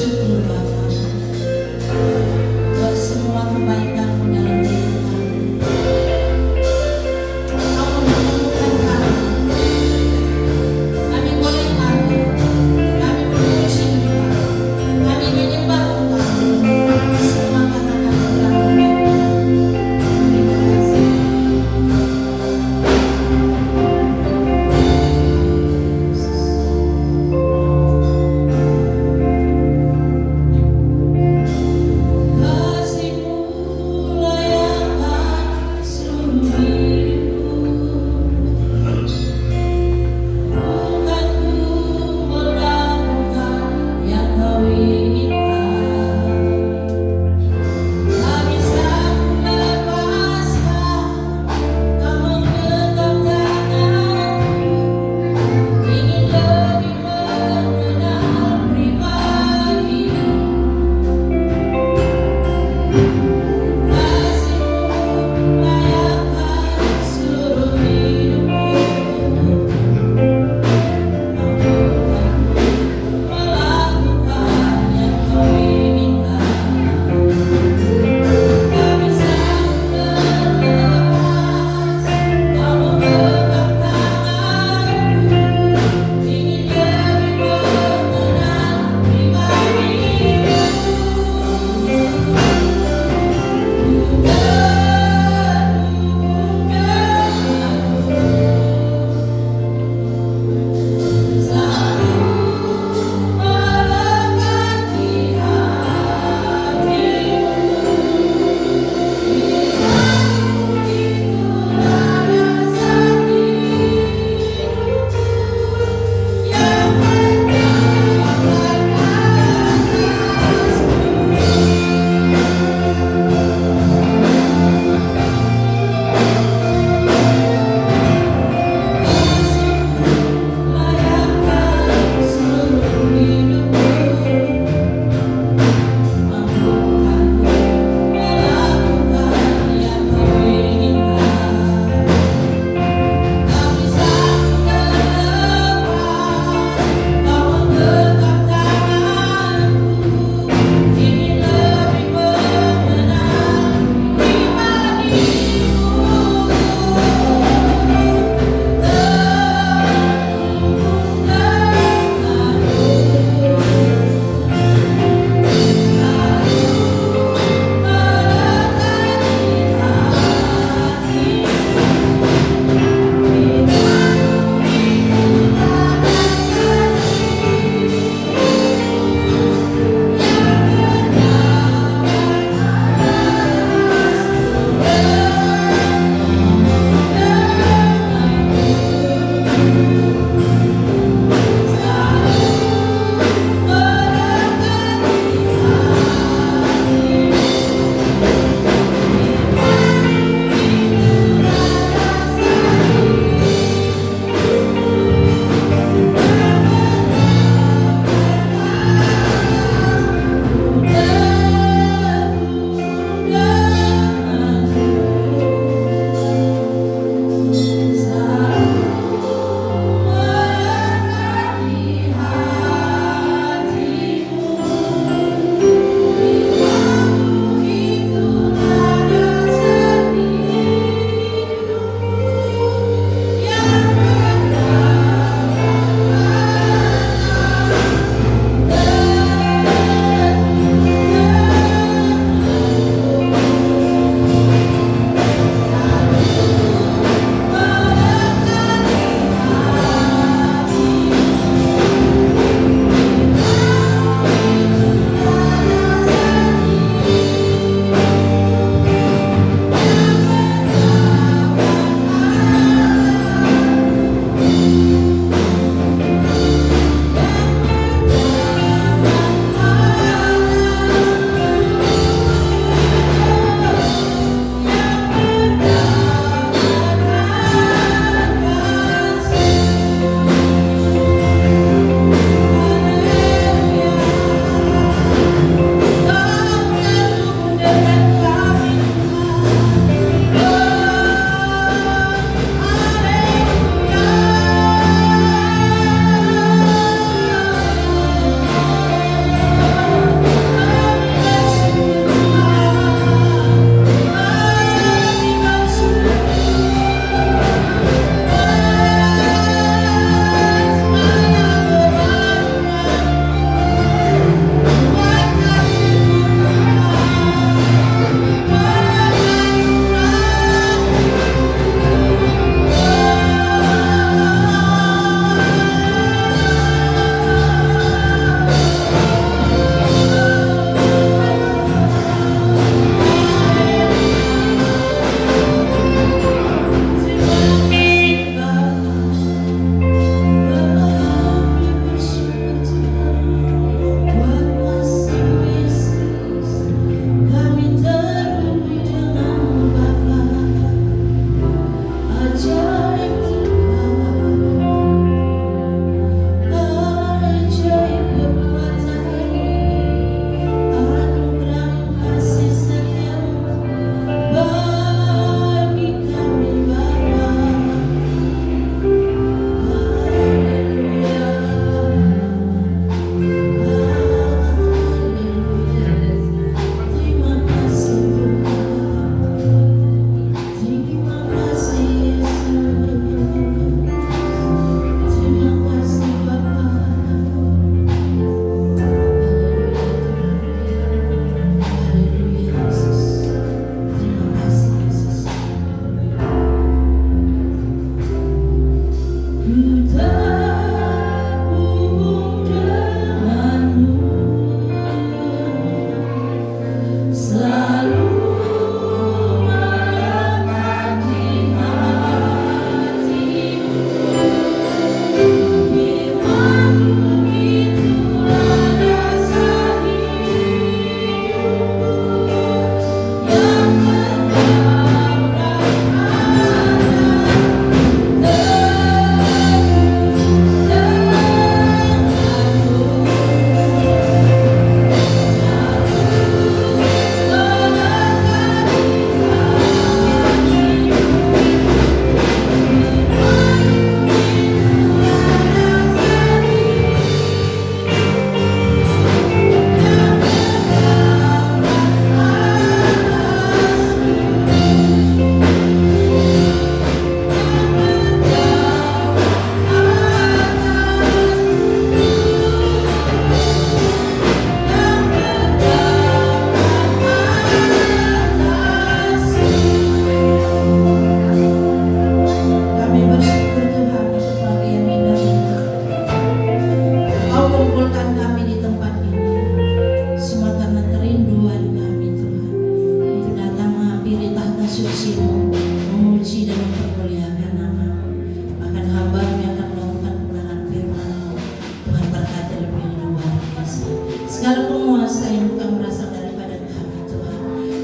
bersyukur Bapa buat semua kebaikan-Mu dalam diri kami. Engkau menemukan kami boleh kami memuji Engkau, kami menyembah Engkau, semua karena kami telah memberikan. Terima kasih. menguasai bukan berasal daripada kami Tuhan,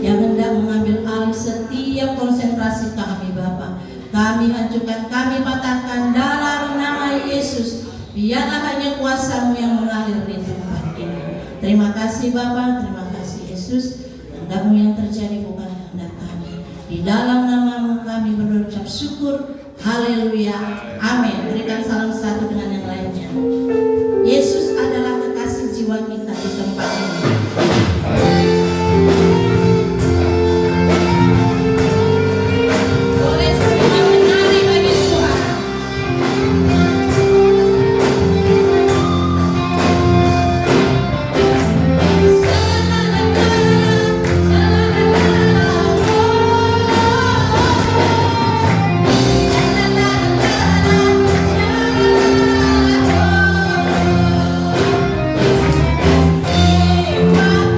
yang hendak mengambil alih setiap konsentrasi kami Bapa. Kami hancurkan, kami patahkan dalam nama Yesus. Biarlah hanya kuasa-Mu yang mengalir di tempat ini. Terima kasih Bapa, terima kasih Yesus. Kehendak-Mu yang terjadi bukan kehendak kami. Di dalam nama-Mu kami berucap syukur. Haleluya, amin. Berikan salam satu dengan yang lainnya. Yesus adalah kekasih jiwa kita di tempat ini. Boleh semua menari bagi Tuhan. Terima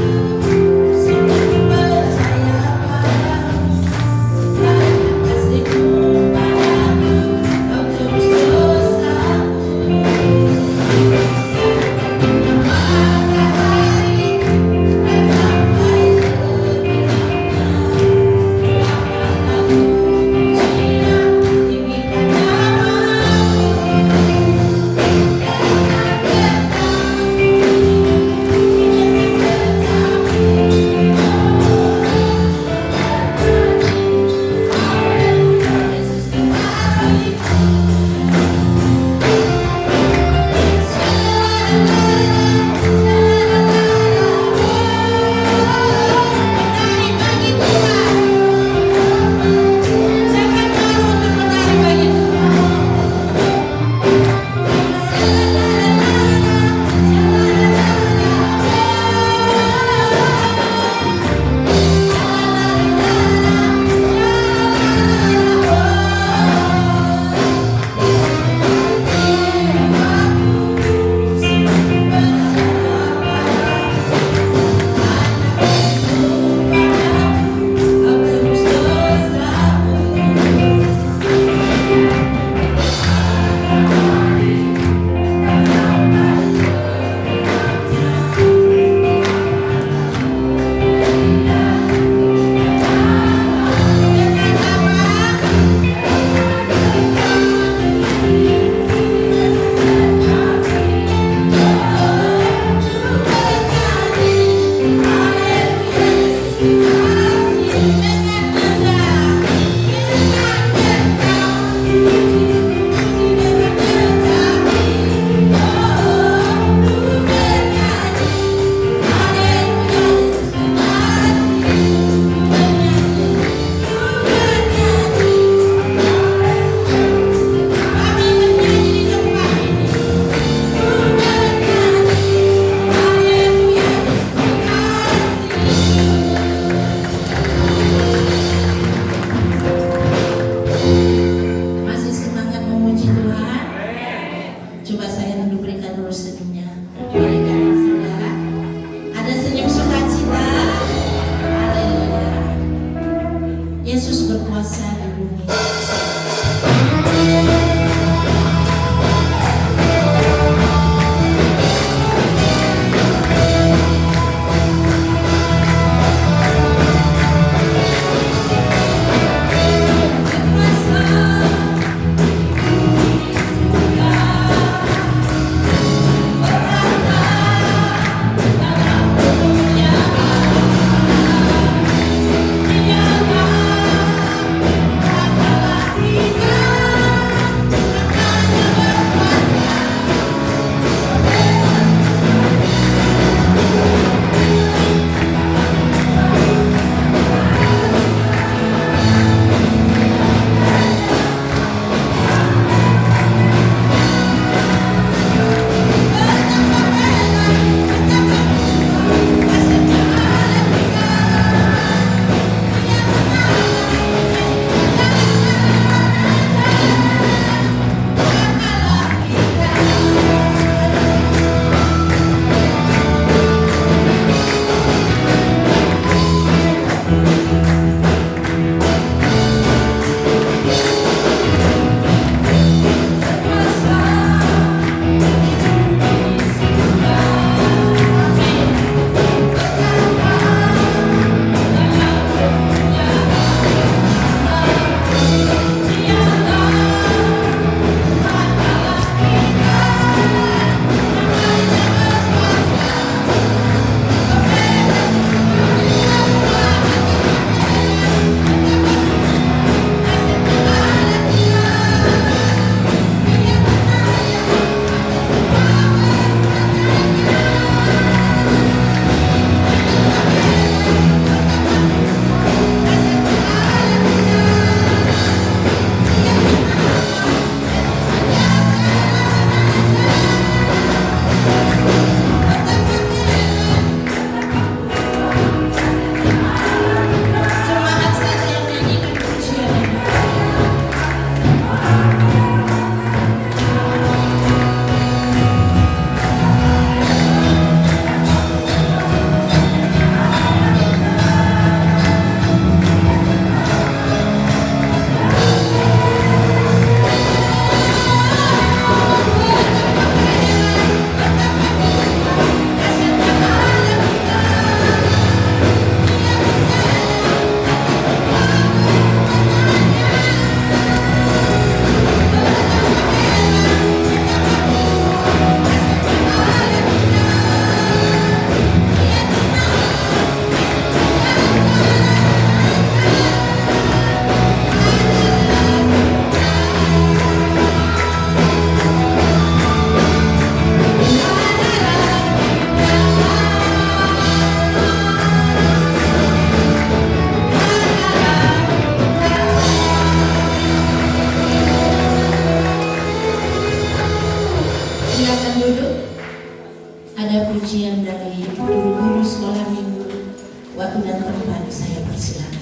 waktu dan tempat saya persilakan.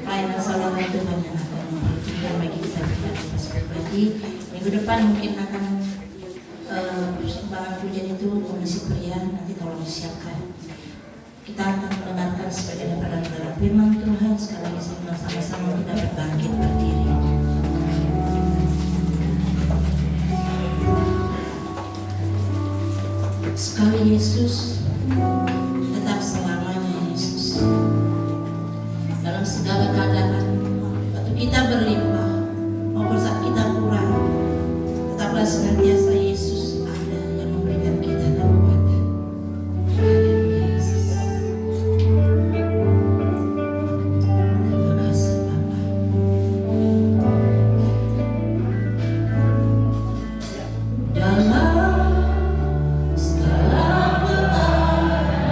Pelayanan saudara Tuhan yang akan memberikan bagi kita atas pribadi. Minggu depan mungkin akan persembahan pujian itu komisi pria, nanti tolong disiapkan. Kita akan mendengarkan sebagian daripada firman Tuhan. Sekali lagi saya bilang sama-sama kita berbangkit berdiri. Sekali Yesus, tetap selamanya Yesus. Dalam segala keadaan, waktu kita berlimpah maupun saat kita kurang, tetaplah senantiasa Yesus ada yang memberikan kita kekuatan. Haleluya Yesus. Terima kasih Bapa. Dalam segala keadaan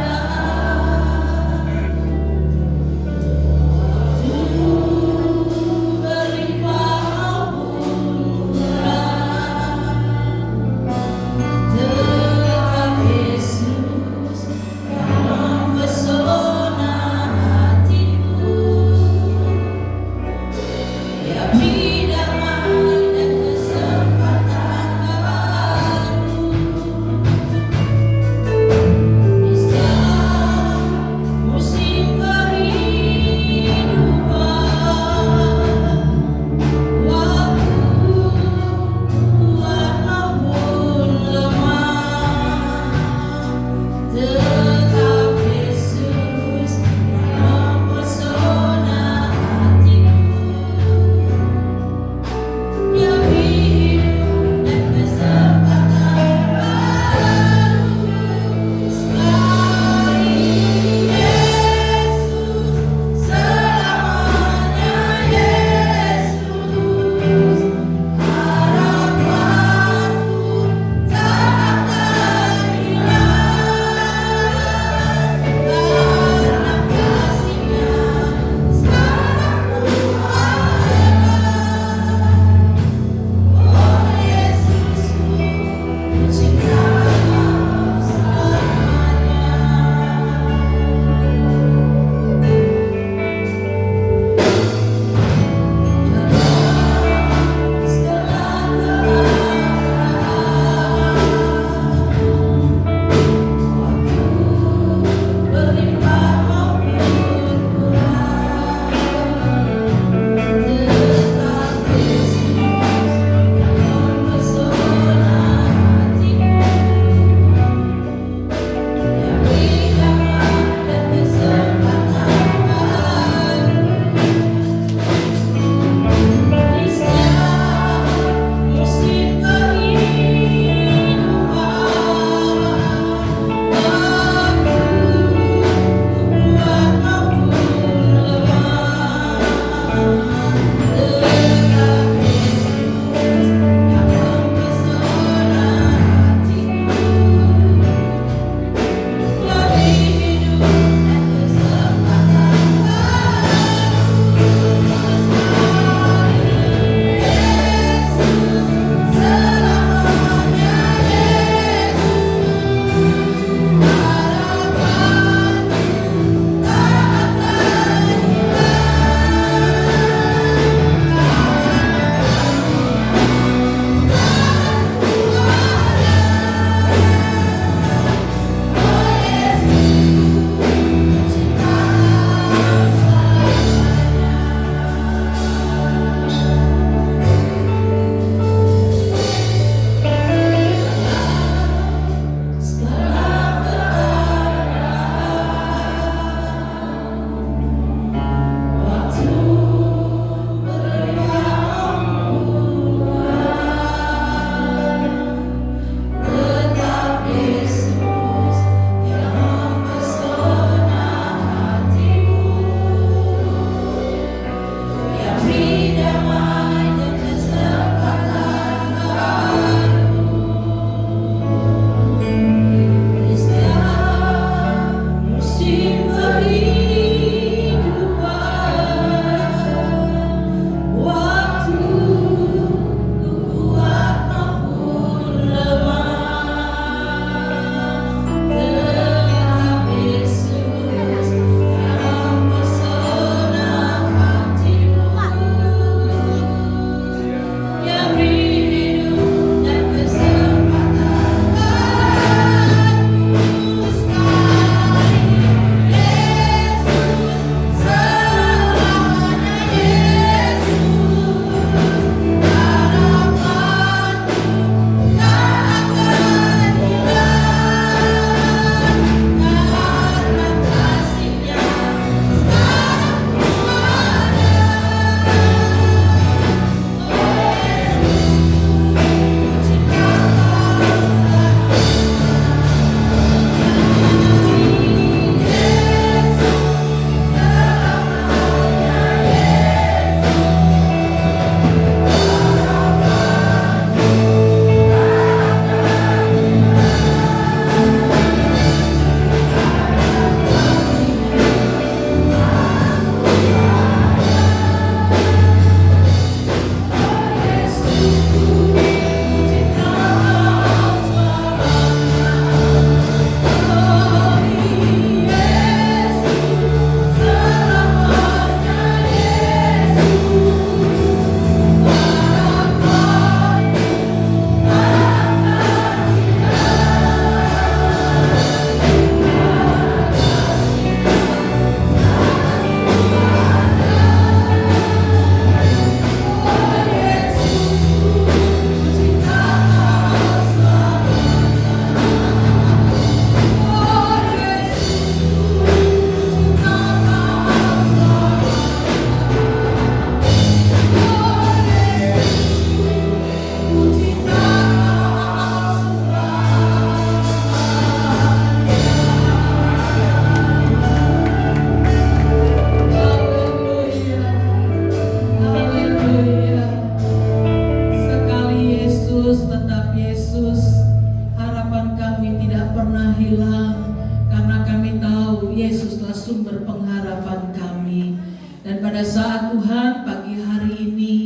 pada saat Tuhan pagi hari ini,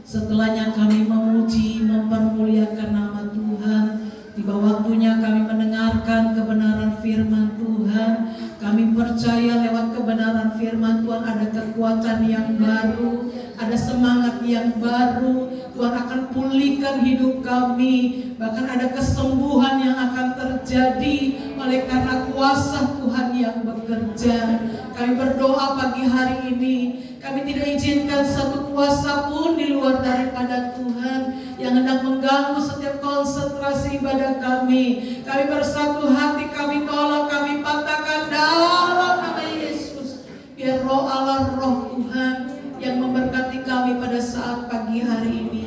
setelahnya kami memuji, mempermuliakan nama Tuhan, tiba waktunya kami mendengarkan kebenaran firman Tuhan. Kami percaya lewat kebenaran firman Tuhan ada kekuatan yang baru, ada semangat yang baru. Tuhan akan pulihkan hidup kami, bahkan ada kesembuhan yang akan terjadi oleh karena kuasa Tuhan yang bekerja. Kami berdoa pagi hari ini, kami tidak izinkan satu kuasa pun di luar daripada Tuhan yang hendak mengganggu setiap konsentrasi ibadah kami. Kami bersatu hati, kami tolak, kami patahkan dalam nama Yesus. Biar roh Allah, roh Tuhan yang memberkati kami pada saat pagi hari ini.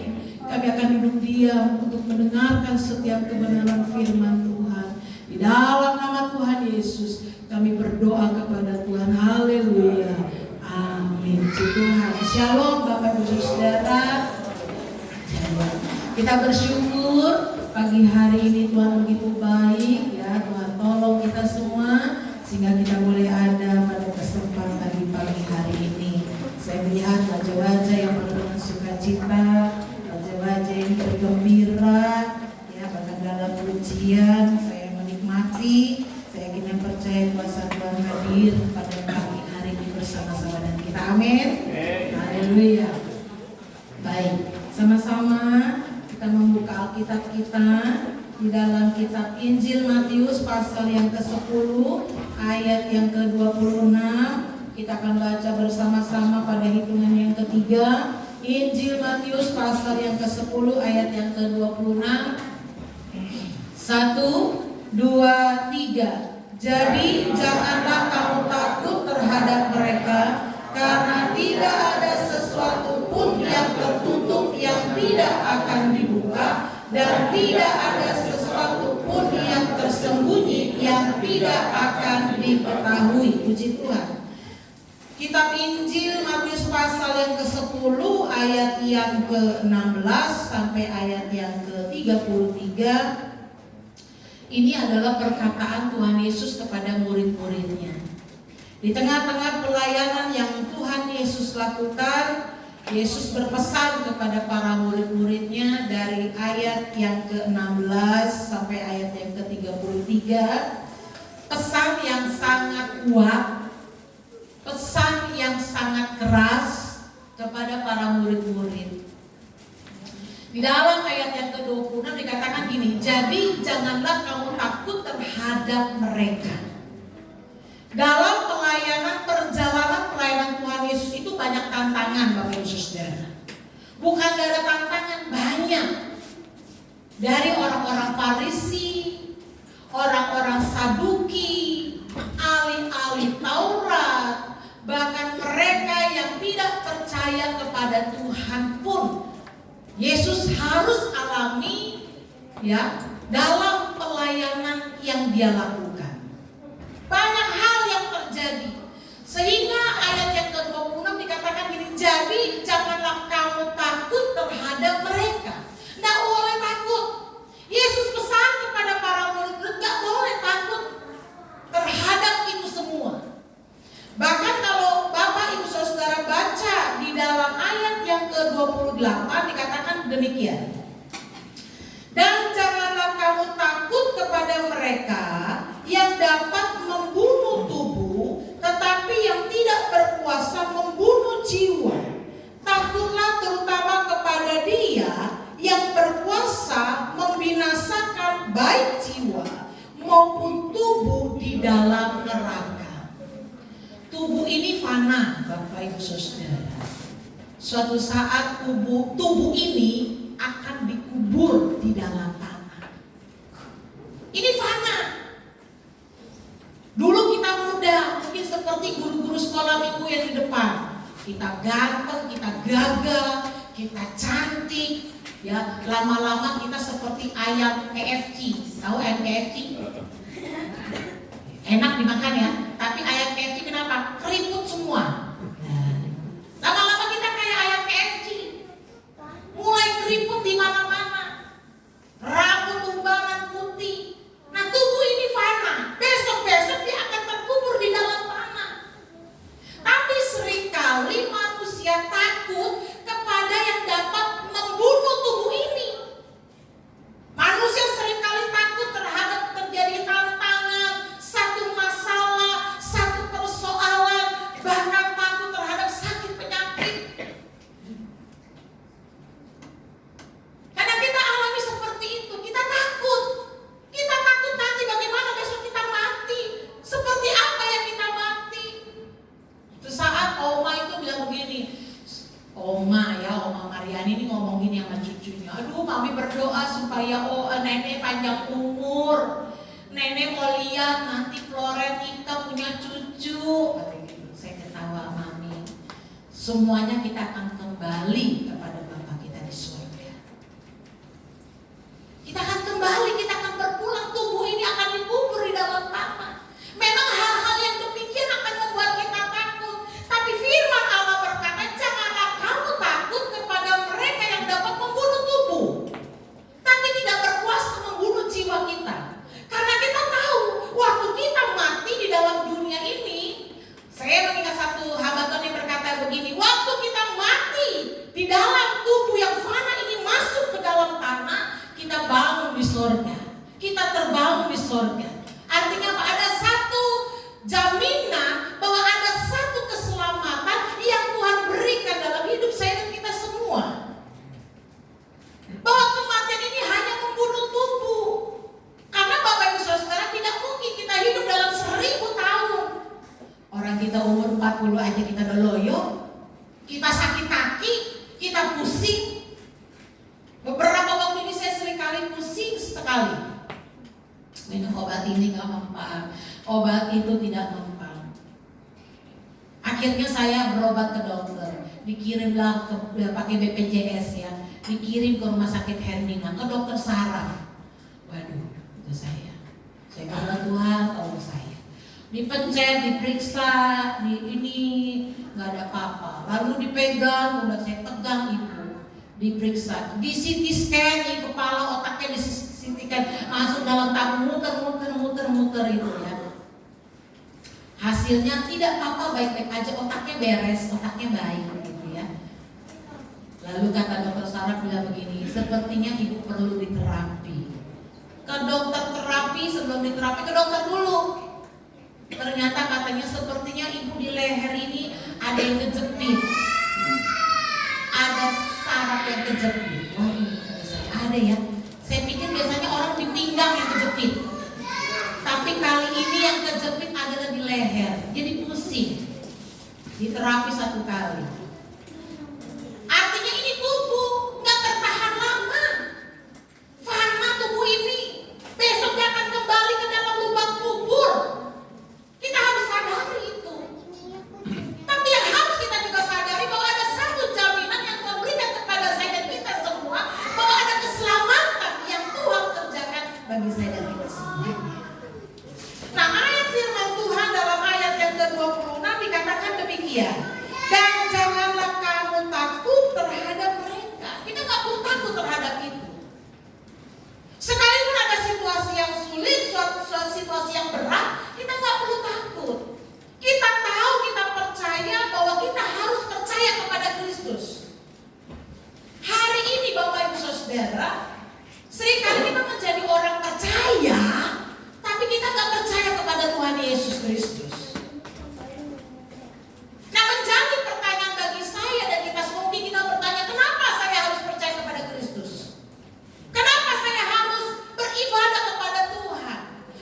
Kami akan duduk diam untuk mendengarkan setiap kebenaran firman Tuhan. Di dalam nama Tuhan Yesus kami berdoa kepada Tuhan. Haleluya. Amin. Tuhan. Shalom Bapak Ibu Saudara. Kita bersyukur pagi hari ini Tuhan begitu baik ya. Tuhan tolong kita semua sehingga kita boleh ada pada kesempatan di pagi hari ini. Saya melihat wajah-wajah yang penuh dengan sukacita, wajah-wajah yang bergembira ya, bahkan dalam pujian saya menikmati. Saya yakin dan percaya kuasa Tuhan hadir pada pagi hari ini bersama-sama dengan kita. Amin. Haleluya. Baik, sama-sama kita membuka Alkitab kita di dalam kitab Injil Matius pasal yang ke-10 ayat yang ke-26. Kita akan baca bersama-sama pada hitungan yang ketiga. Injil Matius pasal yang ke-10 ayat yang ke-26. 1, 2, 3. Jadi janganlah kamu takut terhadap mereka, karena tidak ada sesuatu pun yang tertutup yang tidak akan dibuka, dan tidak ada sesuatu pun yang tersembunyi yang tidak akan diketahui. Puji Tuhan. Kitab Injil Matius pasal yang ke-10 ayat yang ke-16 sampai ayat yang ke-33. Ini adalah perkataan Tuhan Yesus kepada murid-muridnya. Di tengah-tengah pelayanan yang Tuhan Yesus lakukan, Yesus berpesan kepada para murid-muridnya dari ayat yang ke-16 sampai ayat yang ke-33. Pesan yang sangat kuat, pesan yang sangat keras kepada para murid-murid. Di dalam ayat yang ke-26 dikatakan gini, jadi janganlah kamu takut terhadap mereka. Dalam perjalanan pelayanan Tuhan Yesus itu banyak tantangan Bapak Ibu Saudara. Bukan gak ada tantangan, banyak. Dari orang-orang Farisi, orang-orang Saduki, ahli-ahli Taurat, bahkan mereka yang tidak percaya kepada Tuhan pun Yesus harus alami ya dalam pelayanan yang dia lakukan. Banyak hal yang terjadi sehingga ayat yang ke-26 dikatakan gini, jadi janganlah kamu takut terhadap mereka. Tidak boleh takut. Yesus pesan kepada para murid, tidak boleh takut terhadap itu semua. Bahkan kalau Bapak Ibu Saudara baca di dalam ayat yang ke-28 dikatakan demikian. Dan janganlah kamu takut kepada mereka yang dapat membunuh tubuh, tetapi yang tidak berkuasa membunuh jiwa. Takutlah terutama kepada Dia yang berkuasa membinasakan baik jiwa maupun tubuh di dalam neraka. Tubuh ini fana, Bapak Ibu Saudara. Suatu saat tubuh ini akan dikubur di dalam tanah. Ini fana. Dulu kita muda, mungkin seperti guru-guru sekolah minggu yang di depan. Kita ganteng, kita gagah, kita cantik. Ya, lama-lama kita seperti ayam KFC. Tahu ayam KFC? Enak dimakan ya, tapi ayam KFC kenapa? Keriput semua. Lama-lama kita kayak ayam KFC. Mulai keriput di mana-mana. Rambut tumbangan putih. Nah, tubuh ini fana. Besok-besok dia akan terkubur di dalam tanah. Tapi seringkali mata ini ngomongin yang sama cucunya. Aduh, mami berdoa supaya nenek panjang umur. Nenek mau lihat nanti Floretika punya cucu. Saya ketawa, mami. Semuanya kita akan kembali kepada Bapa kita di surga. Kita akan kembali, kita akan berpulang. Tubuh ini akan dikubur di dalam tanah. Memang hal-hal yang demikian akan membuat kita takut. Tapi firman Allah berkata, janganlah kamu takut kepada mereka yang dapat membunuh tubuh, tapi tidak berkuasa membunuh jiwa kita. Karena kita tahu, waktu kita mati di dalam dunia ini, saya mengingat satu hamba Tuhan yang berkata begini, waktu kita mati di dalam tubuh yang fana ini masuk ke dalam tanah, kita bangun di surga. Kita terbangun di surga. Artinya apa? Ada satu jaminan bahwa ada satu keselamatan yang Tuhan berikan dalam hidup saya dan kita semua. Bahwa kematian ini hanya membunuh tubuh. Karena Bapak Ibu Saudara, tidak mungkin kita hidup dalam 1000 tahun. Orang kita umur 40 aja kita udah loyo, kita sakit kaki, kita pusing. Beberapa waktu ini saya seringkali pusing sekali. Minum obat ini gak mempan, obat itu tidak mempan. Akhirnya saya berobat ke dokter, dikirimlah pakai BPJS ya, dikirim ke rumah sakit Hermina, ke dokter saraf. Waduh, itu saya bilang Tuhan tolong saya. Dipencet, diperiksa, di ini nggak ada apa-apa. Lalu dipegang, udah saya pegang ibu, diperiksa, di CT scan, di kepala otaknya di CT scan, masuk dalam tabung, muter itu ya. Hasilnya tidak apa-apa, baik-baik aja, otaknya beres, otaknya baik gitu ya. Lalu kata dokter saraf bilang begini, sepertinya ibu perlu diterapi. Ke dokter terapi, sebelum diterapi ke dokter dulu. Ternyata katanya sepertinya ibu di leher ini ada yang kejepit, ada saraf yang kejepit. Wah, ada ya. Saya pikir biasanya orang di pinggang yang kejepit, tapi kali ini yang kejepit adalah di leher. Jadi pusing. Diterapi 1 kali. Artinya ini tubuh nggak tertahan lama. Fana tubuh ini. Besok dia akan kembali ke dalam lubang kubur. Kita harus sadari itu. Tapi yang harus kita juga sadari bahwa ada satu jaminan yang Tuhan berikan kepada saya dan kita semua, bahwa ada keselamatan yang Tuhan kerjakan bagi saya dan kita semua. Nah, ayat firman Tuhan dalam ayat yang ke-26 dikatakan demikian. Dan janganlah kamu takut terhadap mereka. Kita nggak perlu takut terhadap itu. Sekalipun ada situasi yang sulit, suatu situasi yang berat, kita nggak perlu takut. Kita tahu, kita percaya bahwa kita harus percaya kepada Kristus. Hari ini Bapak Ibu Saudara, seringkali kita menjadi orang percaya, tapi kita nggak percaya kepada Tuhan Yesus Kristus. Nah, menjadi pertanyaan bagi saya dan kita semua, mungkin kita bertanya, kenapa saya harus percaya kepada Kristus? Kenapa saya harus beribadah kepada Tuhan?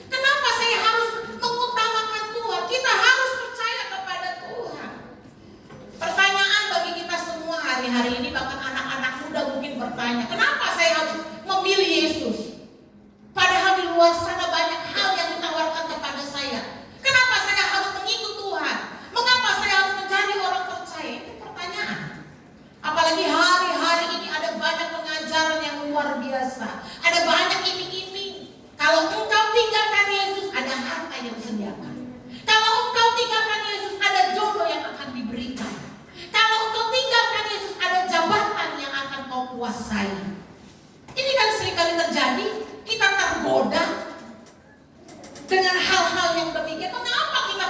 Kenapa saya harus mengutamakan Tuhan? Kita harus percaya kepada Tuhan. Pertanyaan bagi kita semua hari-hari ini, bahkan anak-anak muda mungkin bertanya, kenapa saya harus memilih Yesus? Padahal di luar sana banyak hal yang ditawarkan kepada saya. Kenapa saya harus mengikut Tuhan? Mengapa saya harus menjadi orang percaya? Itu pertanyaan. Apalagi hari-hari ini ada banyak pengajaran yang luar biasa. Ada banyak iming-iming. Kalau engkau tinggalkan Yesus, ada harta yang disediakan. Kalau engkau tinggalkan Yesus, ada jodoh yang akan diberikan. Kalau engkau tinggalkan Yesus, ada jabatan yang akan kau kuasai. Ini kan seringkali terjadi. Kita tergoda dengan hal-hal yang demikian. Mengapa kita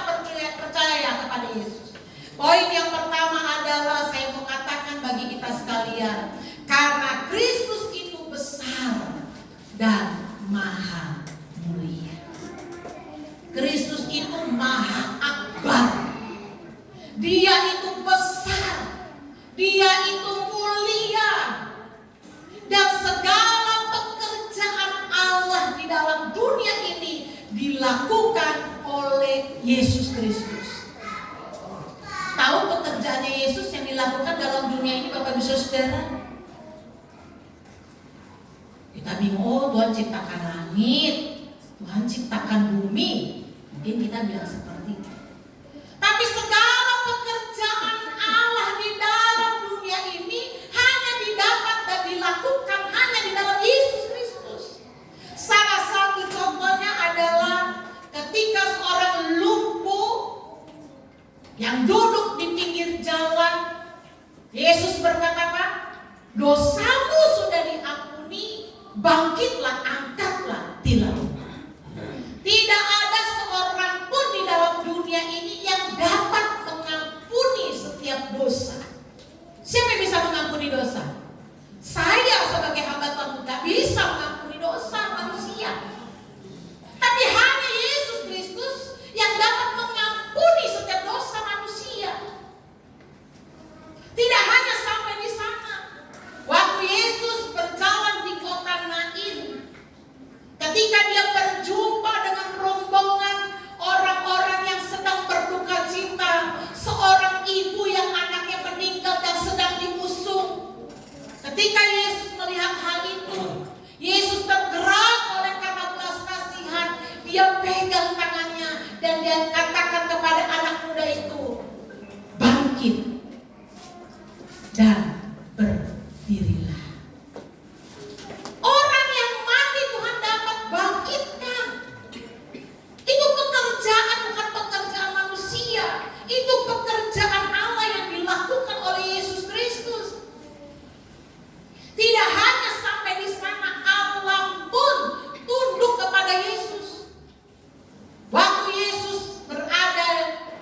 percaya kepada Yesus? Poin yang pertama adalah saya mau katakan bagi kita sekalian, karena Kristus itu besar dan maha mulia. Kristus itu maha akbar. Dia itu besar. Dia itu mulia. Dan segala pekerjaan Allah di dalam dunia ini dilakukan oleh Yesus Kristus. Tahu pekerjaannya Yesus yang dilakukan dalam dunia ini Bapak Ibu Saudara? kita bingung, oh Tuhan ciptakan langit, Tuhan ciptakan bumi. Mungkin kita bilang seperti itu. Tapi segala pekerjaan Allah di dalam dunia ini hanya didapat dan dilakukan hanya di dalam Yesus Kristus. Salah satu contohnya adalah ketika seorang lumpuh yang duduk di pinggir jalan, Yesus berkata apa? Dosamu sudah diampuni, bangkitlah, angkatlah tilammu. Tidak ada seorang pun di dalam dunia ini yang dapat mengampuni setiap dosa. Siapa yang bisa mengampuni dosa? Saya sebagai hamba Tuhan tidak bisa mengampuni dosa manusia. Tapi hanya Yesus Kristus yang dapat mengampuni setiap dosa manusia. Tidak hanya sampai di sana. Waktu Yesus berjalan di kota Nain, ketika dia berjumpa dengan rombongan orang-orang yang sedang berduka cita, seorang ibu yang anaknya meninggal dan sedang diusung. Ketika Yesus melihat hal itu, Yesus tergerak oleh karena belas kasihan. Dia pegang tangannya dan dia katakan kepada anak muda itu, bangkit dan berdirilah. Orang yang mati Tuhan dapat bangkitkan. Itu pekerjaan, bukan pekerjaan manusia. Itu pekerjaan Allah yang dilakukan oleh Yesus Kristus. Tidak hanya sampai di sana, alam pun tunduk kepada Yesus. Waktu Yesus berada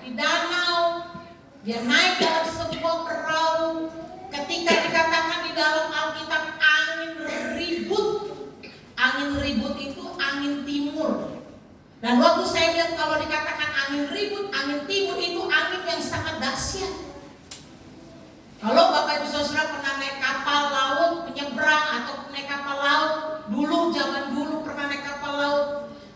di danau, dia naik dalam sebuah perahu. Ketika dikatakan di dalam Alkitab angin ribut. Angin ribut itu angin timur. Dan waktu saya lihat kalau dikatakan angin ribut, angin timur itu angin yang sangat dahsyat. Kalau Bapak Ibu Saudara pernah naik kapal laut, menyeberang atau naik kapal laut, dulu zaman dulu pernah naik kapal laut.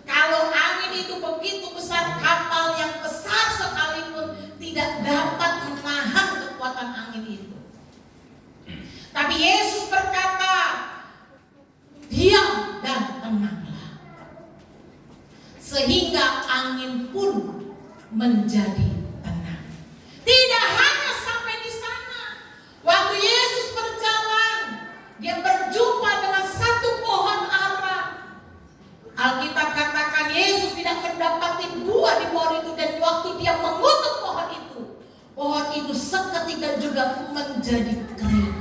Kalau angin itu begitu besar, kapal yang besar sekalipun tidak dapat menahan kekuatan angin itu. Tapi Yesus berkata, diam dan tenanglah. Sehingga angin pun menjadi tenang. Tidak hanya sampai di sana. Waktu Yesus berjalan, dia berjumpa dengan satu pohon ara. Alkitab katakan Yesus tidak mendapati buah di pohon itu, dan waktu dia mengutuk pohon itu seketika juga menjadi kering.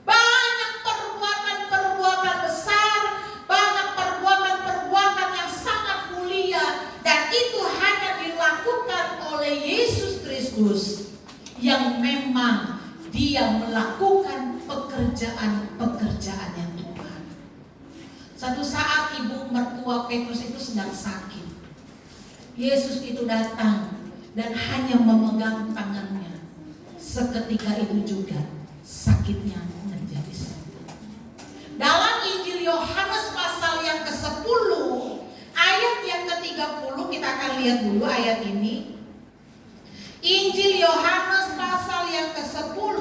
Banyak perbuatan-perbuatan besar, banyak perbuatan-perbuatan yang sangat mulia, dan itu hanya dilakukan oleh Yesus Kristus yang memang dia melakukan pekerjaan-pekerjaan yang Tuhan. Satu saat ibu mertua Petrus itu sedang sakit. Yesus itu datang dan hanya memegang tangannya. Seketika itu juga sakitnya menjadi sembuh. Dalam Injil Yohanes pasal yang ke-10 ayat yang ke-30, kita akan lihat dulu ayat ini. Injil Yohanes pasal yang ke-10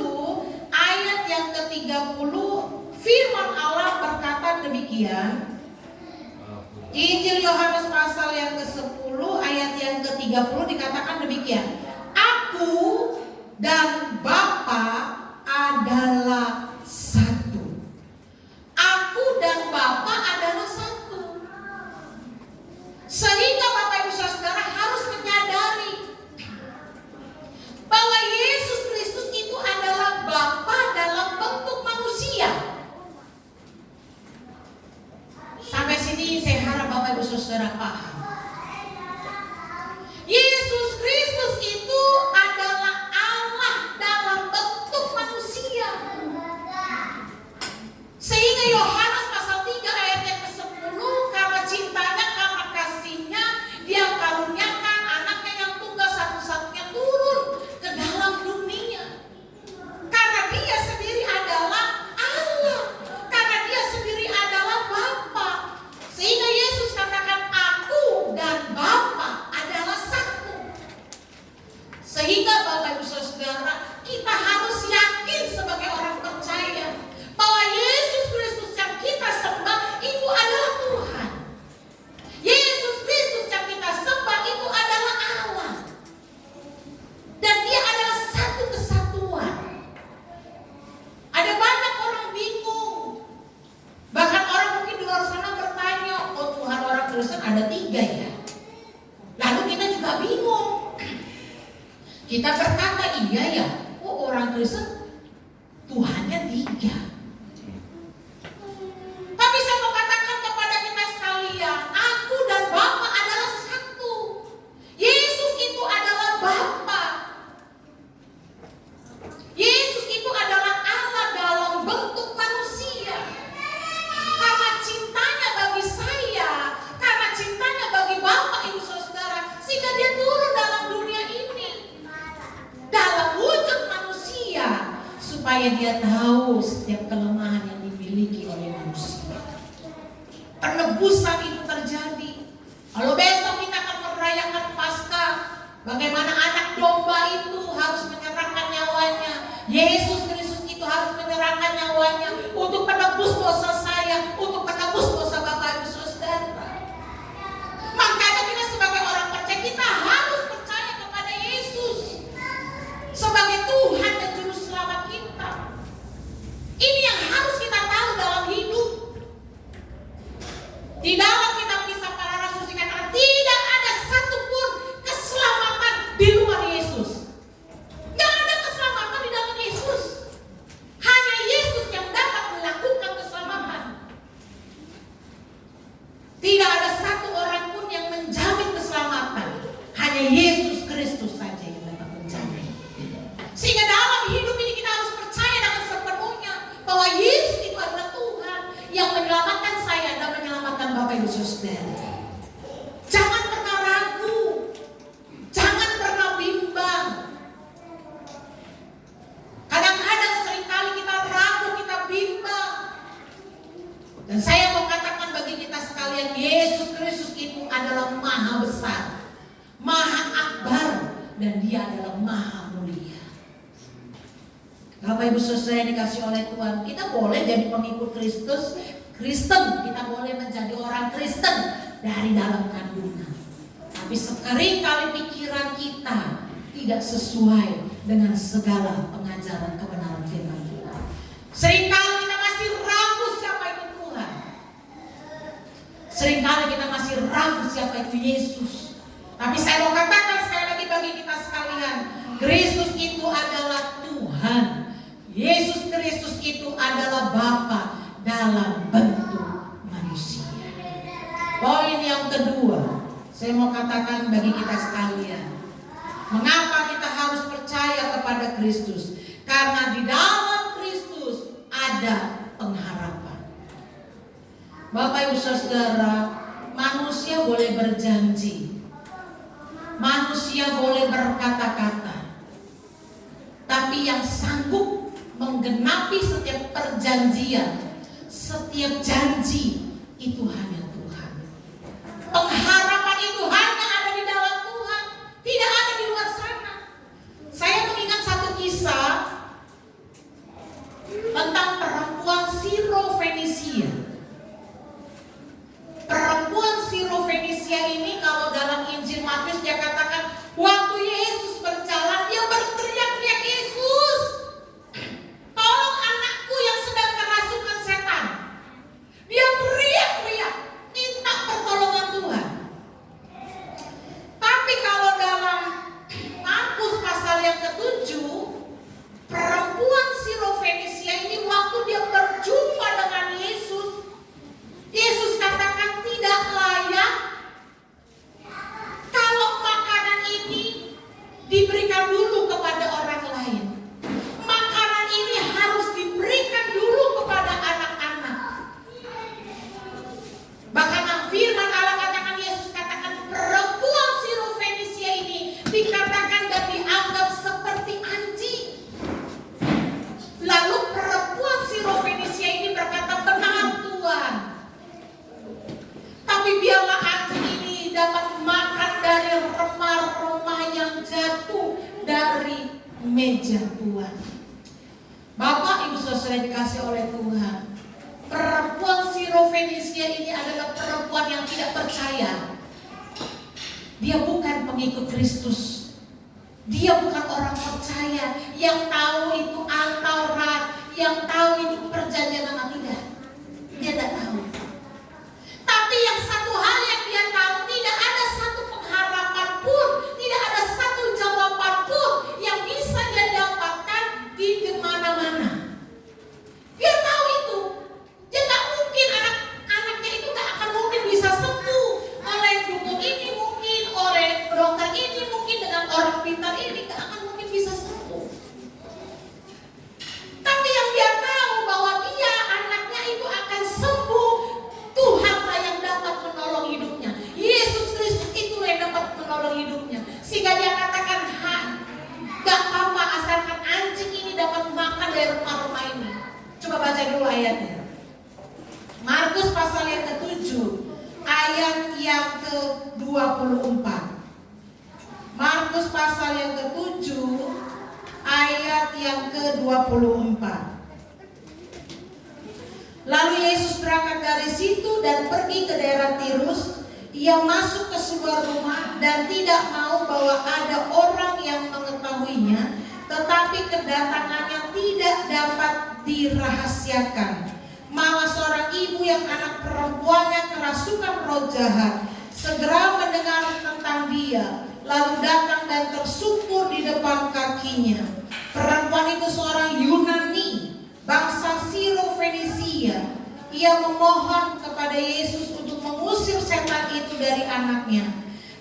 ayat yang ke-30, firman Allah berkata demikian. Injil Yohanes pasal yang ke-10 ayat yang ke-30 dikatakan demikian. Aku dan Bapa adalah satu. Aku dan Bapa adalah satu. Sehingga Bapak Ibu Saudara harus menyadari bahwa Yesus Kristus itu adalah Bapa dalam bentuk manusia. Sampai sini saya harap Bapak Ibu Saudara paham. Yesus Kristus itu adalah Allah dalam bentuk manusia. Sehingga Yohanes pasal 3 ayat yang ke-10, karena cintanya, karena kasihnya, dia karuniakan anaknya yang tunggal satu-satunya turun ke dalam dunia. Karena dia sendiri adalah Allah, karena dia sendiri adalah Bapa. Sehingga Yesus katakan aku dan Bapa adalah satu. Sehingga Bapak Ibu Saudara, kita harus yakin sebagai orang percaya bahwa Yesus Kristus yang Kita berkata iya ya, oh orang Kristen Tuhannya 3. Tapi saya mau katakan kepada kita sekalian, aku dan Bapa adalah satu. Yesus itu adalah Bapa. Yesus itu adalah Allah dalam bentuk manusia. Karena cintanya bagi saya, karena cintanya bagi Bapak Ibu Saudara, sehingga dia turun dalam dunia ini dalam wujud manusia, supaya dia tahu setiap kelemahan yang dimiliki oleh manusia. Penebusan itu terjadi. Kalau besok kita akan merayakan Paskah, bagaimana anak domba itu harus menyerahkan nyawanya, Yesus Kristus itu harus menyerahkan nyawanya untuk menebus dosa saya, untuk menebus dosa Bapak Ibu Saudara. Makanya kita sebagai orang percaya, kita harus percaya kepada Yesus sebagai Tuhan dan Juru Selamat kita. Ini yang harus kita tahu dalam hidup. Di dalam kitab Kisah Para Rasul dikatakan tidak ada satupun keselamatan di luar Yesus. Tidak ada keselamatan di dalam Yesus. Hanya Yesus yang dapat melakukan keselamatan. Tidak ada satu orang pun yang menjamin keselamatan. Hanya Yesus Kristus saja yang dapat menjamin. Sehingga dalam hidup ini kita harus percaya dengan sepenuhnya bahwa Yesus itu adalah Tuhan yang menyelamatkan saya dan menyelamatkan Bapak Ibu Saudara. Jangan pernah ragu, jangan pernah bimbang. Kadang-kadang seringkali kita ragu, kita bimbang. Dan saya mau katakan bagi kita sekalian, Yesus Kristus itu adalah maha besar, maha akbar, dan dia adalah maha mulia. Bapak Ibu Saudara yang dikasih oleh Tuhan, kita boleh jadi pengikut Kristus, Kristen, kita boleh menjadi orang Kristen dari dalam kandungan. Tapi sekering kali pikiran kita tidak sesuai dengan segala pengajaran kebenaran firman Tuhan. Seringkali kita masih ragu siapa itu Tuhan. Seringkali kita masih ragu siapa itu Yesus. Tapi saya mau katakan sekali lagi bagi kita sekalian, Kristus itu adalah Tuhan. Yesus Kristus itu adalah Bapa dalam bentuk manusia. Poin yang kedua, saya mau katakan bagi kita sekalian, mengapa kita harus percaya kepada Kristus? Karena di dalam Kristus ada pengharapan. Bapak Ibu Saudara, manusia boleh berjanji, manusia boleh berkata-kata, tapi yang sanggup menggenapi setiap perjanjian, setiap janji itu hanya Tuhan. Pengharapan itu hanya ada di dalam Tuhan, tidak ada di luar sana. Saya mengingat satu kisah tentang perempuan Sirofenisia. Perempuan Sirofenisia ini kalau dalam Injil Matius dia katakan waktu Yesus berjalan dia berteriak-teriak, Yesus, tolong anakku yang sedang kerasukan setan. Dia teriak-teriak minta pertolongan Tuhan. Tapi kalau dalam Markus pasal yang ke-7, perempuan Sirofenisia ini waktu dia berjumpa dengan Yesus, Yesus katakan tidak layak kalau makanan ini diberikan dulu kepada orang lain. Makanan ini harus diberikan dulu kepada anak-anak. Bahkan firman Allah katakan, Yesus katakan perempuan Sirofenisia ini dikatakan dan dianggap seperti anjing. Lalu perempuan Sirofenisia ini berkata, benar Tuhan, tapi biarlah anjing ini dapat makan dari remah-remah yang jatuh dari meja Tuhan. Bapak Ibu Saudara dikasih oleh Tuhan, perempuan Sirofenisia ini adalah perempuan yang tidak percaya. Dia bukan pengikut Kristus. Dia bukan orang percaya yang tahu itu Taurat, yang tahu itu perjanjian lama. Tidak. Dia tidak tahu. Tapi yang satu hal yang dia tahu, tidak ada satu pengharapan pun, tidak ada satu jawaban pun baca dulu ayatnya. Markus pasal yang ke-7 ayat yang ke-24. Markus pasal yang ke-7 ayat yang ke-24. Lalu Yesus berangkat dari situ dan pergi ke daerah Tirus. Ia masuk ke sebuah rumah dan tidak mau bahwa ada orang yang mengetahuinya, tetapi kedatangannya tidak dapat dirahasiakan. Malah seorang ibu yang anak perempuannya kerasukan roh jahat segera mendengar tentang dia, lalu datang dan tersungkur di depan kakinya. Perempuan itu seorang Yunani, bangsa Siro-Fenisia. Ia memohon kepada Yesus untuk mengusir setan itu dari anaknya.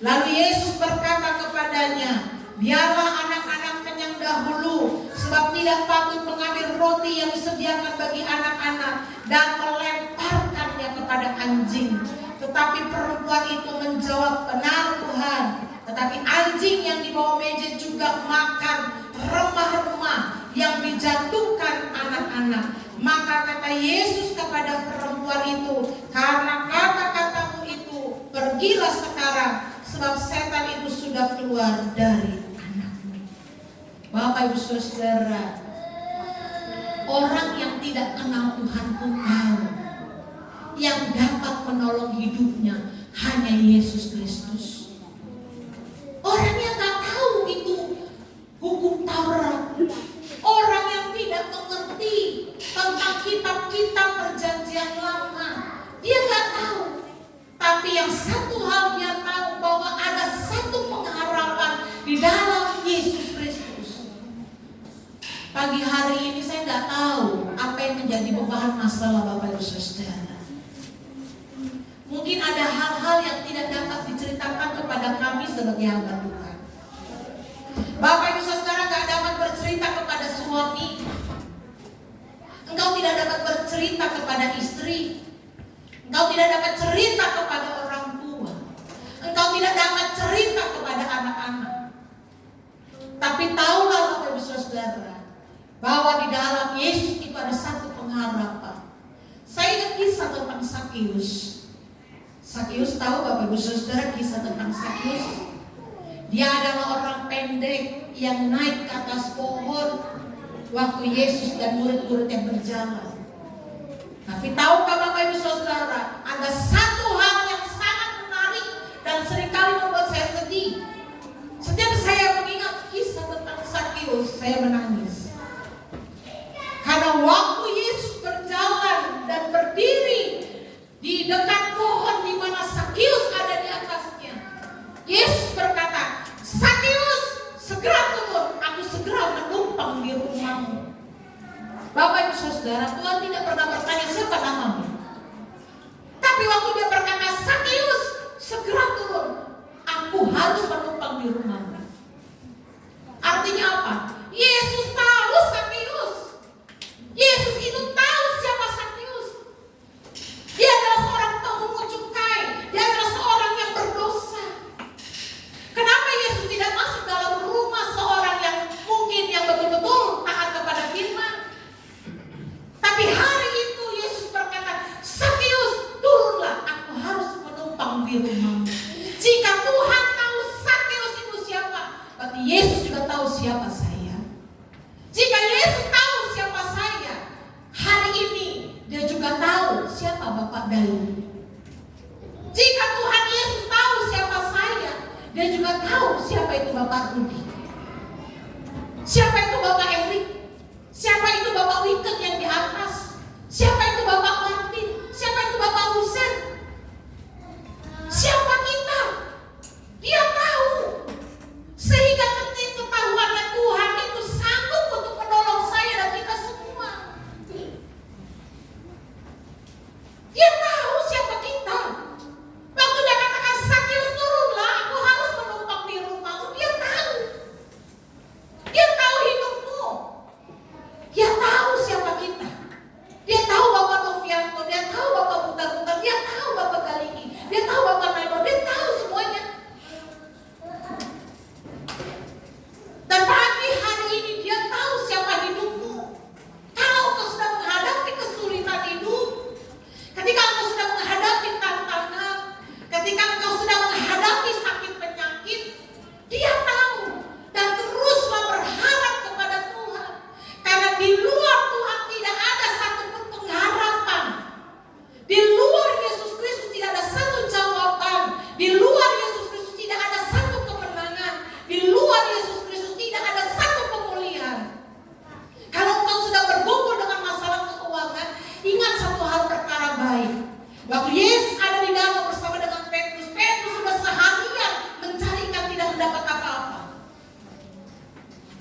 Lalu Yesus berkata kepadanya, biarlah anak-anak kenyang dahulu, sebab tidak patut mengambil roti yang disediakan bagi anak-anak dan melemparkannya kepada anjing. Tetapi perempuan itu menjawab, benar Tuhan, tetapi anjing yang di bawah meja juga makan remah-remah yang dijatuhkan anak-anak. Maka kata Yesus kepada perempuan itu, karena kata-katamu itu, pergilah sekarang, sebab setan itu sudah keluar dari anakmu. Bapak Ibu Saudara, orang yang tidak kenal Tuhan pun tahu, yang dapat menolong hidupnya hanya Yesus Kristus. Orang yang tak tahu itu hukum Taurat, orang yang tidak mengerti tentang kitab-kitab perjanjian lama, dia nggak tahu. Tapi yang satu hal dia tahu, bahwa ada satu pengharapan di dalam Yesus Kristus. Pagi hari ini saya nggak tahu apa yang menjadi beban masalah Bapak Ibu Saudara. Mungkin ada hal-hal yang tidak dapat diceritakan kepada kami sebagai hamba Tuhan. Bapak Ibu Saudara nggak dapat bercerita kepada suami. Engkau tidak dapat bercerita kepada istri. Engkau tidak dapat cerita kepada orang tua. Engkau tidak dapat cerita kepada anak-anak. Tapi tahulah Bapak Ibu Saudara, bahwa di dalam Yesus itu ada satu pengharapan. Saya ingat kisah tentang Sakius. Sakius, tahu Bapak Ibu Saudara kisah tentang Sakius? Dia adalah orang pendek yang naik ke atas pohon waktu Yesus dan murid-muridnya berjalan. Tapi tahukah Bapak Ibu Saudara, ada satu hal yang sangat menarik dan seringkali membuat saya sedih. Setiap saya mengingat kisah tentang Sakius, saya menangis. Karena waktu Yesus berjalan dan berdiri di dekat pohon di mana Sakius ada di atasnya, Yesus berkata, Sakius, segera turun, aku segera menumpang di rumahmu. Bapak Ibu Saudara, Tuhan tidak pernah bertanya siapa namamu. Tapi waktu dia berkata, Sakius, segera turun, aku harus menumpang di rumahmu. Artinya apa? Yesus tahu Sakius. Yesus itu tahu siapa Sakius. Dia adalah seorang pemungut cukai. Dia adalah seorang yang berdosa. Kenapa Yesus tidak masuk dalam rumah seorang yang mungkin yang betul-betul taat kepada firman? Tapi hari itu Yesus berkata, Sakius, turunlah, aku harus menumpang di rumahmu. Jika Tuhan tahu Sakius itu siapa, berarti Yesus juga tahu siapa saya. Jika Yesus tahu siapa saya, hari ini dia juga tahu siapa Bapak Dayu. Jika Tuhan Yesus tahu siapa saya, dia juga tahu siapa itu Bapak Rudi, siapa itu Bapak Erik, siapa itu Bapak Wiken yang di atas, siapa itu Bapak Martin, siapa itu Bapak Husen, siapa kita. Dia tahu. Sehingga ketika ketahuannya Tuhan itu sanggup untuk menolong saya dan kita semua. Dia tahu siapa kita. Waktu dia katakan, Sakius, turunlah, aku harus menumpang di rumahmu. Dia tahu. Dia tahu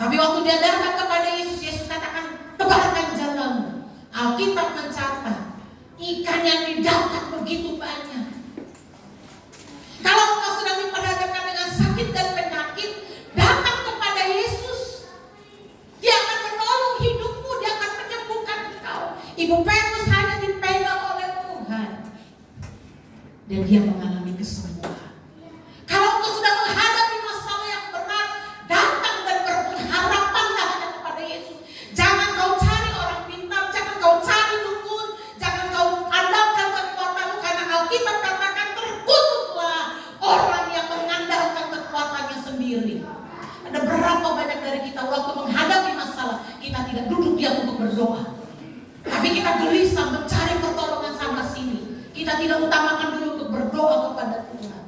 Tapi waktu dia datang kepada Yesus, Yesus katakan, tebarkan jalamu. Alkitab mencatat, ikan yang didapat begitu banyak. Kalau engkau sedang diperhadapkan dengan sakit dan penyakit, datang kepada Yesus. Dia akan menolong hidupmu, dia akan menyembuhkan engkau. Ibu Petrus hanya dipegang oleh Tuhan, dan dia mengalami kesembuhan. Kalau engkau sudah menghadapi masalah yang berat, datang dan berpengharapanlah hanya kepada Yesus. Jangan kau cari orang pintar, jangan kau cari dukun, jangan kau andalkan kekuatanmu, karena Alkitab katakan terkutuklah orang yang mengandalkan kekuatannya sendiri. Ada berapa banyak dari kita waktu menghadapi masalah, kita tidak duduk diam untuk berdoa, tapi kita gelisah mencari pertolongan sana sini. Kita tidak utamakan dulu untuk berdoa kepada Tuhan.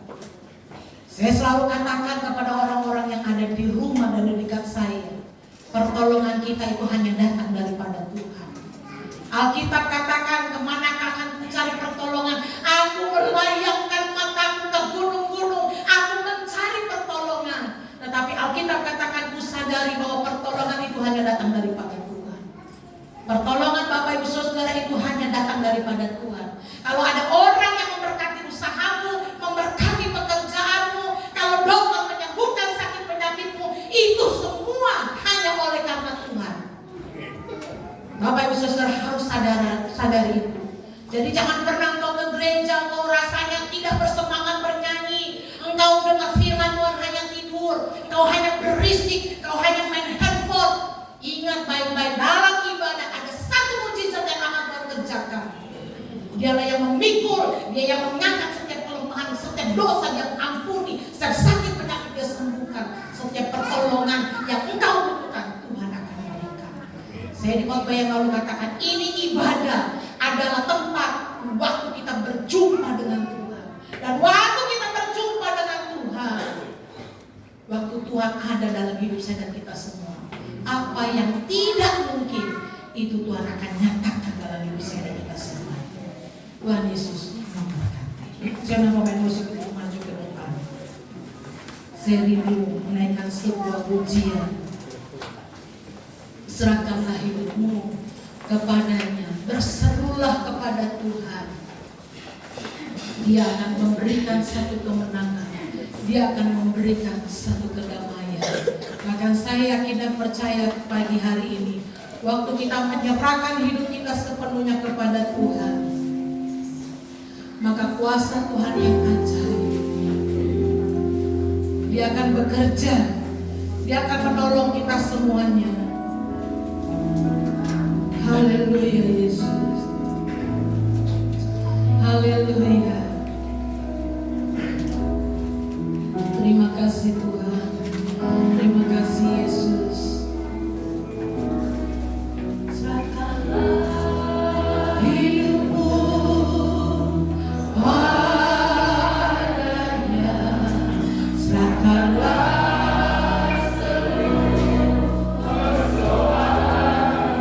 Saya selalu katakan kepada orang-orang yang ada di rumah dan di dekat saya, pertolongan kita itu hanya datang daripada Tuhan. Alkitab katakan, kemanakah akan mencari pertolongan? Aku melayangkan mataku ke gunung-gunung, aku mencari pertolongan. Tetapi Alkitab katakan, ku sadari bahwa pertolongan itu hanya datang daripada Tuhan. Pertolongan Bapak Ibu Saudara itu hanya datang daripada Tuhan. Kalau ada orang yang memberkati usahamu, memberkati pekerjaanmu, kalau dokter menyembuhkan sakit penyakitmu, itu semua hanya oleh karena Tuhan. Bapak Ibu Saudara harus sadari itu. Jadi jangan pernah engkau ke gereja, engkau rasanya tidak bersemangat bernyanyi, engkau dengar firman Tuhan hanya tidur, engkau hanya berisik, engkau hanya main handphone. Ingat baik-baik, dalam ibadah ada satu mujizat yang akan Tuhan kerjakan. Dialah yang memikul, dia yang mengangkat setiap kelemahan, setiap dosa yang ampuni, setiap sakit penyakit dia sembuhkan, setiap pertolongan yang engkau butuhkan Tuhan akan berikan. Saya di khotbah yang lalu katakan, ini ibadah adalah tempat waktu kita berjumpa dengan Tuhan. Dan waktu kita berjumpa dengan Tuhan, waktu Tuhan ada dalam hidup saya dan kita semua, apa yang tidak mungkin itu Tuhan akan nyatakan dalam hidup saya dan kita semua. Tuhan Yesus memberkati. Saya mau main musik untuk maju ke depan. Saya rindu menaikkan sebuah pujian. Serahkanlah hidupmu kepadanya, berserulah kepada Tuhan. Dia akan memberikan satu kemenangan, dia akan memberikan satu kedamaian. Bahkan saya yakin dan percaya pagi hari ini, waktu kita menyerahkan hidup kita sepenuhnya kepada Tuhan, maka kuasa Tuhan yang ajaib, dia akan bekerja, dia akan menolong kita semuanya. Haleluya Yesus, haleluya. Terima kasih Tuhan, terima kasih Yesus. Serahkanlah hidupmu padanya, serahkanlah seluruh persoalan.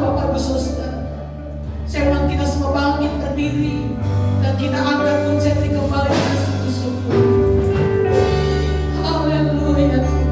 Bapak Ibu Saudara. Saya mohon kita semua bangkit berdiri dan kita angkat pujian ini kembali dengan sungguh-sungguh. Haleluya.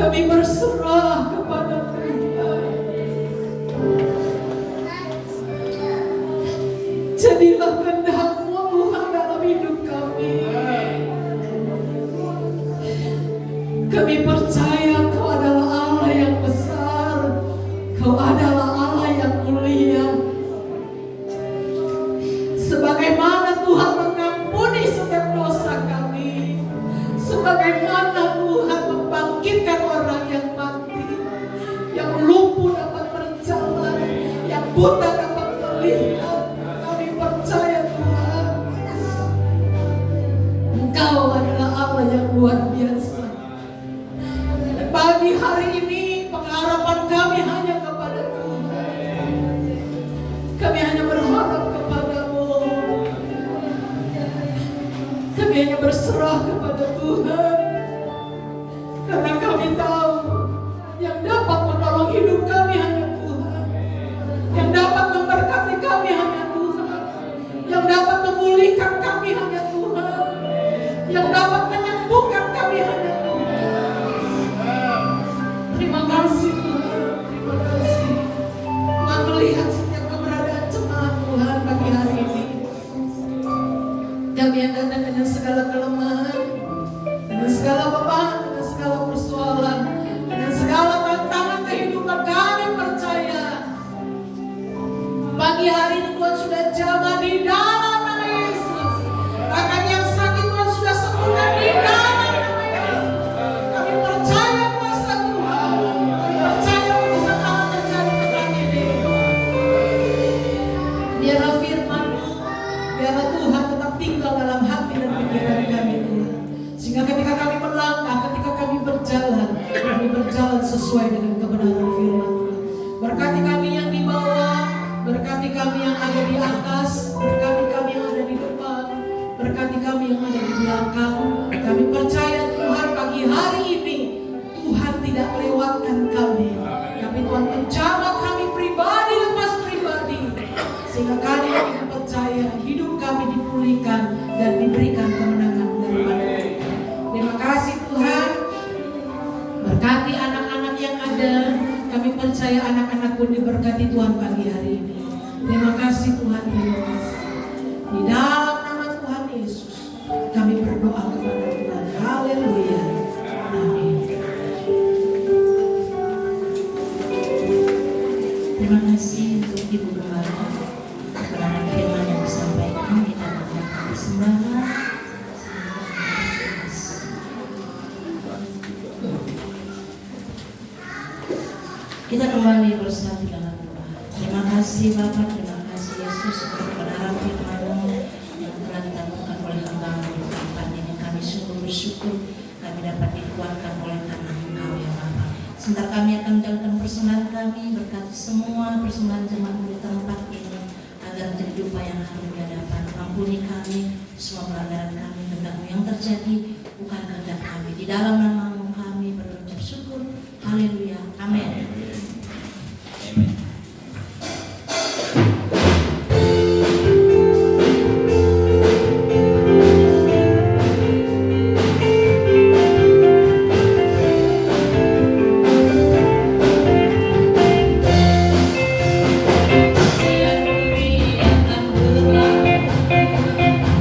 Kami berserah kepada Tuhan. Jadilah kehendak-Mu Tuhan dalam hidup kami. Kami percaya Kau adalah Allah yang besar. Kau adalah Allah yang mulia. Sebagaimana Tuhan mengampuni setiap dosa kami, sebagaimana Tuhan membangkitkan orang yang mati, yang lumpuh dapat berjalan, yang buta dapat melihat. Kami percaya Tuhan, Engkau adalah Allah yang luar biasa. Dan pagi hari ini pengharapan kami hanya kepada Tuhan. Kami hanya berharap kepada-Mu. Kami hanya berserah kepada Tuhan. Karena kami tahu yang dapat menolong hidup kami hanya Tuhan. Yang dapat memberkati kami hanya Tuhan. Yang dapat memulihkan kami hanya Tuhan. Yang dapat menyembuhkan kami hanya Tuhan. Terima kasih Tuhan. Terima kasih. Tuhan melihat setiap keberadaan jemaat Tuhan pagi hari ini. Kami yang datang dengan segala kelemahan, dengan segala beban, dengan segala persoalan, dengan segala tantangan kehidupan, kami percaya pagi hari ini Tuhan sudah jamah di dalam nama Yesus. Bahkan yang sakit Tuhan sudah sembuhkan di dalam nama Yesus. Kami percaya kuasa Tuhan. Kami percaya kuasa Allah terjadi pekan ini. Biarlah firman-Mu, biarlah Tuhan tetap tinggal dalam hati dan pikiran kami Tuhan. Sehingga ketika kami melangkah, ketika kami berjalan sesuai dengan kebenaran firman Tuhan. Berkati kami yang di bawah, berkati kami yang ada di atas, berkati kami yang ada di depan, berkati kami yang ada di belakang. Kami percaya Tuhan pagi hari ini Tuhan tidak melewatkan kami, tapi Tuhan menjamah kami pribadi lepas pribadi, sehingga kami percaya hidup kami dipulihkan dan diberikan kemenangan daripada Tuhan. Terima kasih Tuhan. Berkati anak-anak yang ada. Kami percaya anak-anak pun diberkati Tuhan pagi hari ini. Terima kasih Tuhan. Terima kasih. Di dalam nama Tuhan Yesus kami berdoa kepada Tuhan. Haleluya. Amin. Terima kasih untuk Ibu Gembala kebenaran firman yang disampaikan. Kita akan persembahan. Kita kembali bersatu dalam doa. Terima kasih Bapa, terima kasih Yesus untuk kebenaran firman-Mu yang telah ditentukan oleh hamba-Mu di tempat ini. Kami sungguh bersyukur kami dapat dikuatkan oleh tangan Engkau ya Bapa. Sebentar kami akan menjalankan persembahan kami, berkati semua persembahan jemaat di tempat ini agar menjadi dupa yang harum di hadapan. Ampuni kami semua pelanggaran kami, kehendak-Mu yang terjadi bukan kehendak kami. Di dalam nama-Mu kami berucap syukur. Haleluya. Amin.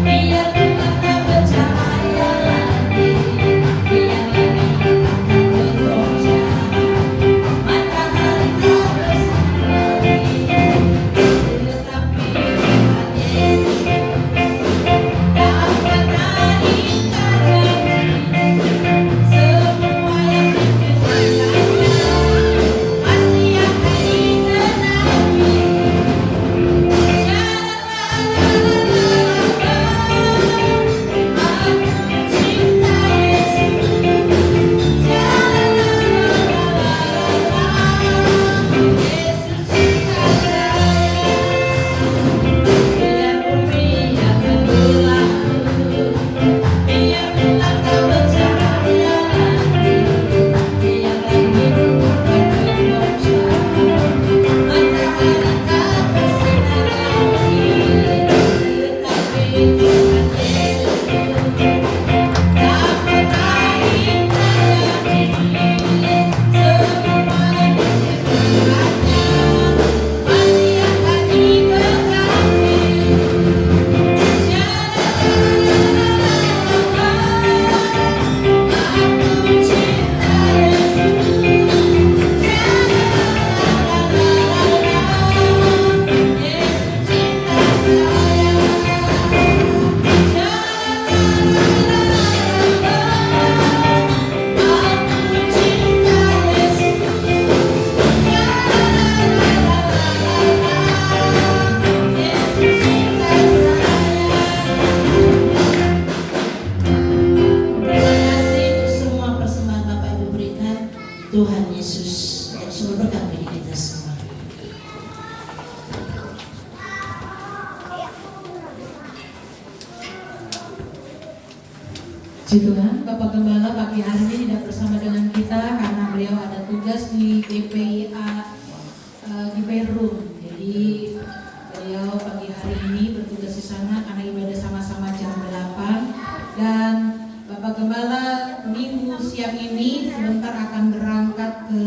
Biar ku tak bercahaya lagi, biarlah Puji Tuhan, Bapak Gembala pagi hari ini tidak bersama dengan kita karena beliau ada tugas di GPIA di Peru. Jadi beliau pagi hari ini bertugas di sana karena ibadah sama-sama jam 8. Dan Bapak Gembala minggu siang ini sebentar akan berangkat ke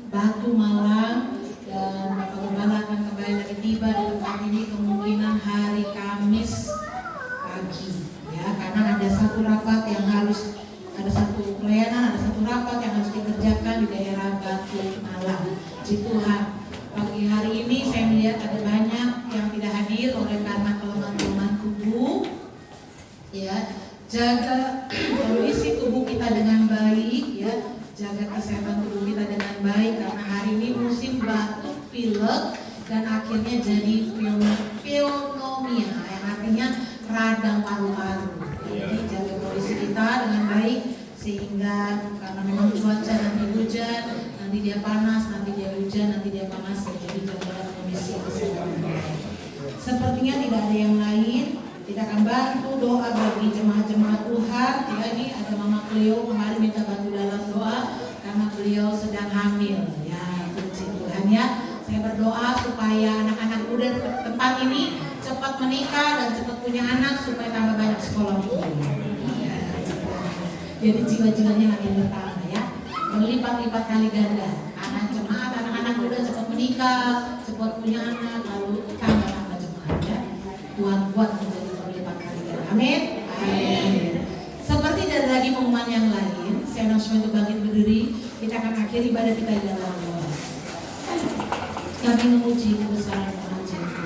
Batu Malang, dan Bapak Gembala akan kembali lagi tiba di tempat ini kemungkinan hari Kamis pagi. Ya, karena ada satu rapat yang harus, ada satu pelayanan, ada satu rapat yang harus dikerjakan di daerah Batu Malang. Puji Tuhan, pagi hari ini saya melihat ada banyak yang tidak hadir oleh karena kelemahan tubuh. Ya, jaga kondisi tubuh kita dengan baik, ya, jaga kesehatan tubuh kita dengan baik karena hari ini musim batuk pilek dan akhirnya jadi pneumonia, yang artinya radang paru-paru. Jadi jaga kondisi kita dengan baik sehingga karena memang cuaca nanti hujan, nanti dia panas, nanti dia hujan, nanti dia panas, jadi jaga kondisi kesehatan. Sepertinya tidak ada yang lain. Kita akan bantu doa bagi jemaat-jemaat Tuhan. Ya, ini ada Mama Cleo kemarin minta bantu dalam doa karena beliau sedang hamil. Ya, puji Tuhan ya. Saya berdoa supaya anak-anak muda di tempat ini cepat menikah dan cepat punya anak supaya tambah banyak sekolah minggu. Ya, jadi jiwa-jiwanya makin bertambah ya, berlipat-lipat kali ganda. Anak-anak muda cepat menikah, cepat punya anak, lalu tambah jemaat ya. Tuhan buat menjadi berlipat kali ganda. Amin. Amin. Seperti dari lagi pengumuman yang lain, saya undang semua untuk bangkit berdiri. Kita akan akhiri ibadah kita di dalam doa. Kami memuji kebesaran Tuhan Yesus.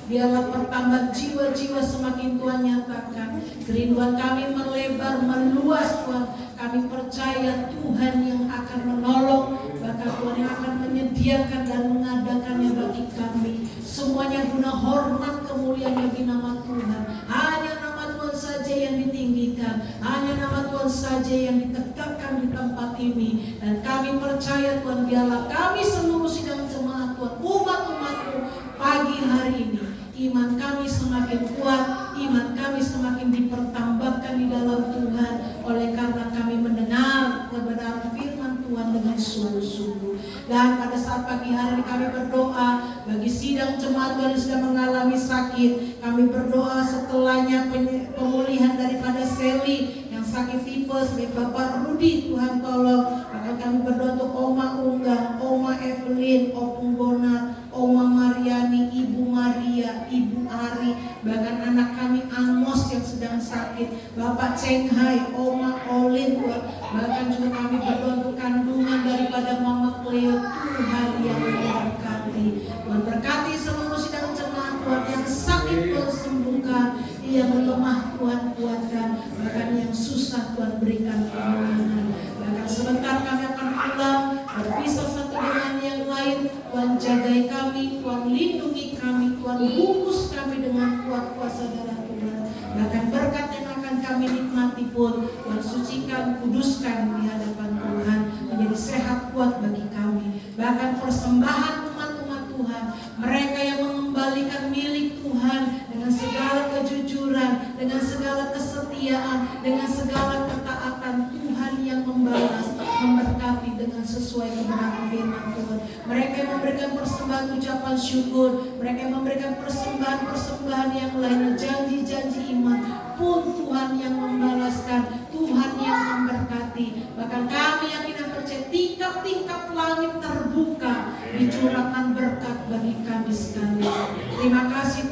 Biarlah bertambah jiwa-jiwa semakin Tuhan nyatakan. Kerinduan kami melebar, meluas Tuhan. Kami percaya Tuhan yang akan menolong, bahkan Tuhan yang akan menyediakan dan mengadakannya bagi kami. Semuanya guna hormat kemuliaan bagi nama Tuhan. Hanya nama Tuhan saja yang ditinggikan, hanya nama Tuhan saja yang ditegakkan di tempat ini. Dan kami percaya Tuhan, biarlah kami seluruh sidang jemaat Tuhan, umat-umat-Mu pagi hari ini, iman kami semakin kuat, iman kami semakin dipertambahkan di dalam Tuhan, oleh karena kami mendengar kebenaran firman Tuhan dengan sungguh-sungguh. Dan pada saat pagi hari ini kami berdoa bagi sidang jemaat Tuhan yang sedang mengalami sakit. Kami berdoa setelahnya pemulihan daripada Sally yang sakit tipes, baik Bapak Rudi, Tuhan tolong. Maka kami berdoa untuk Oma Ungga, Shanghai, Oma Olin Tuhan. Bahkan juga kami berdoa untuk kandungan daripada Mama Cleo, Tuhan yang memberkati. Tuhan berkati seluruh sidang jemaat Tuhan, yang sakit Tuhan sembuhkan, yang lemah Tuhan kuatkan, bahkan yang susah Tuhan berikan kemenangan. Bahkan sebentar kami akan pulang, berpisah satu dengan yang lain. Tuhan jagai kami, Tuhan lindungi kami, Tuhan bungkus kami dengan kuat kuasa darah Tuhan. Bahkan berkat yang akan kami nikmati pun Tuhan sucikan, kuduskan di hadapan Tuhan, menjadi sehat kuat bagi kami. Bahkan persembahan umat-umat Tuhan, mereka yang mengembalikan milik Tuhan dengan segala kejujuran, dengan segala kesetiaan, dengan segala ketaatan, Tuhan yang membalas, memberkati dengan sesuai kebenaran firman Tuhan. Mereka yang memberikan persembahan ucapan syukur, mereka yang memberikan persembahan-persembahan yang lainnya, janji-janji iman pun Tuhan yang membalaskan, Tuhan yang memberkati. Bahkan kami yakin dan percaya tingkap-tingkap langit terbuka, dicurahkan berkat bagi kami sekalian. Terima kasih